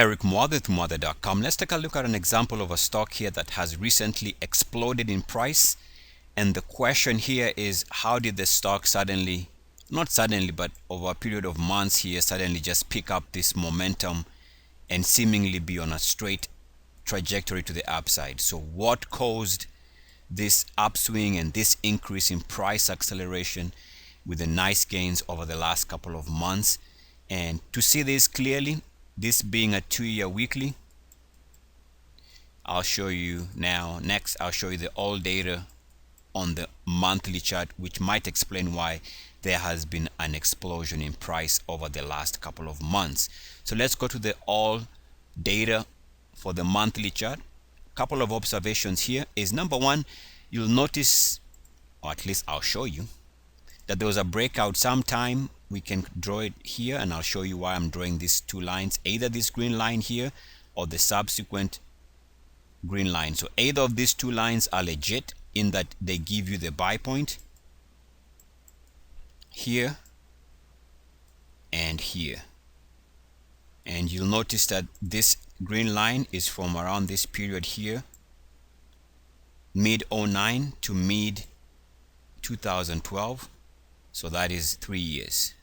Eric Mwathe to Mwathe.com. Let's take a look at an example of a stock here that has recently exploded in price. And the question here is, how did the stock suddenly, not suddenly, but over a period of months here, suddenly just pick up this momentum and seemingly be on a straight trajectory to the upside? So what caused this upswing and this increase in price acceleration with the nice gains over the last couple of months? And to see this clearly, this being a 2-year weekly, I'll show you now. Next, I'll show you the all data on the monthly chart, which might explain why there has been an explosion in price over the last couple of months. So let's go to the all data for the monthly chart. Couple of observations here is, number one, you'll notice, or at least I'll show you, that there was a breakout sometime. We can draw it here, and I'll show you why I'm drawing these two lines, either this green line here or the subsequent green line. So either of these two lines are legit in that they give you the buy point here and here. And you'll notice that this green line is from around this period here, mid 09 to mid 2012. So that is 3 years.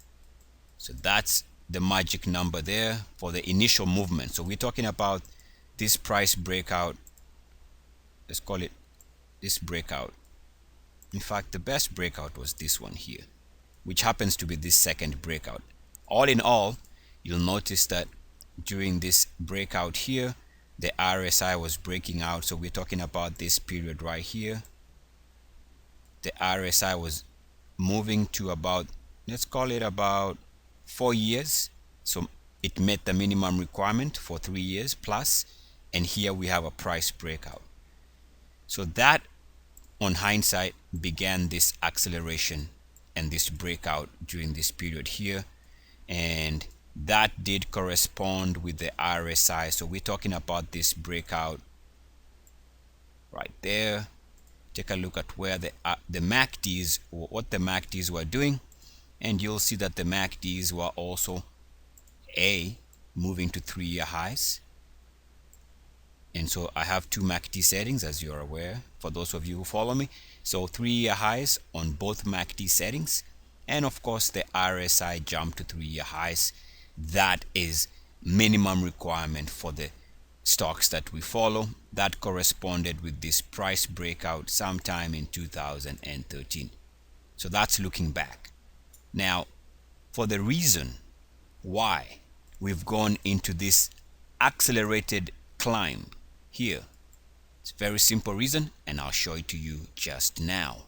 So that's the magic number there for the initial movement. So we're talking about this price breakout. Let's call it this breakout. In fact, the best breakout was this one here, which happens to be this second breakout. All in all, you'll notice that during this breakout here, the RSI was breaking out. So we're talking about this period right here. The RSI was moving to about, let's call it about 4 years. So it met the minimum requirement for 3 years plus, and here we have a price breakout. So that, on hindsight, began this acceleration and this breakout during this period here, and that did correspond with the RSI. So we're talking about this breakout right there. Take a look at where the MACDs, or what the MACDs were doing, and you'll see that the MACDs were also moving to 3-year highs. And so I have two MACD settings, as you're aware, for those of you who follow me. So 3-year highs on both MACD settings, and of course the RSI jumped to 3-year highs. That is minimum requirement for the stocks that we follow. That corresponded with this price breakout sometime in 2013. So that's looking back. Now, for the reason why we've gone into this accelerated climb here, it's a very simple reason, and I'll show it to you just now.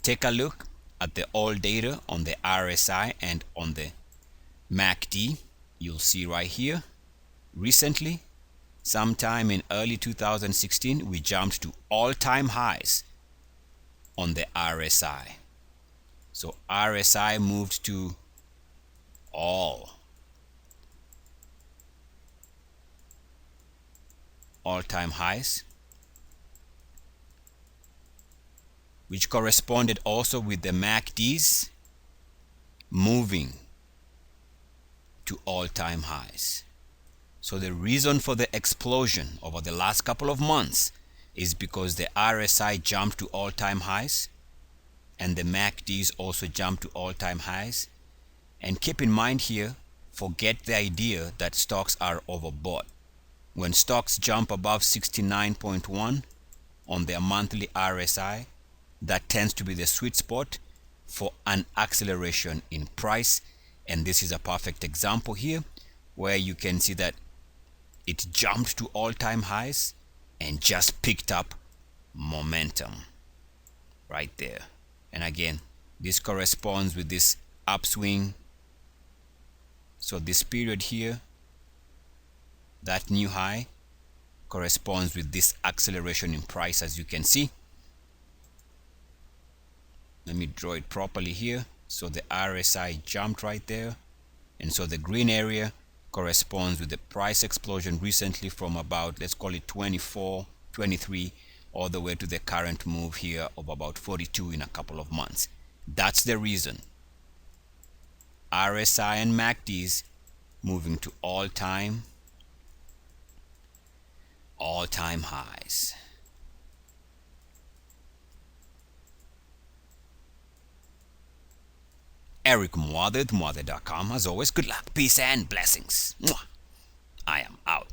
Take a look at the all data on the RSI and on the MACD. You'll see right here, recently, sometime in early 2016, we jumped to all-time highs on the RSI. So RSI moved to all-time highs, which corresponded also with the MACDs moving to all-time highs. So the reason for the explosion over the last couple of months is because the RSI jumped to all-time highs and the MACDs also jumped to all-time highs. And keep in mind here, forget the idea that stocks are overbought. When stocks jump above 69.1 on their monthly RSI, that tends to be the sweet spot for an acceleration in price. And this is a perfect example here, where you can see that it jumped to all-time highs and just picked up momentum right there. And again, this corresponds with this upswing. So this period here, that new high corresponds with this acceleration in price, as you can see. Let me draw it properly here. So the RSI jumped right there, and so the green area corresponds with the price explosion recently from about, let's call it 24, 23, all the way to the current move here of about 42 in a couple of months. That's the reason. RSI and MACDs moving to all-time all-time highs. Eric Mwather, Mwather.com. As always, good luck, peace, and blessings. Mwah. I am out.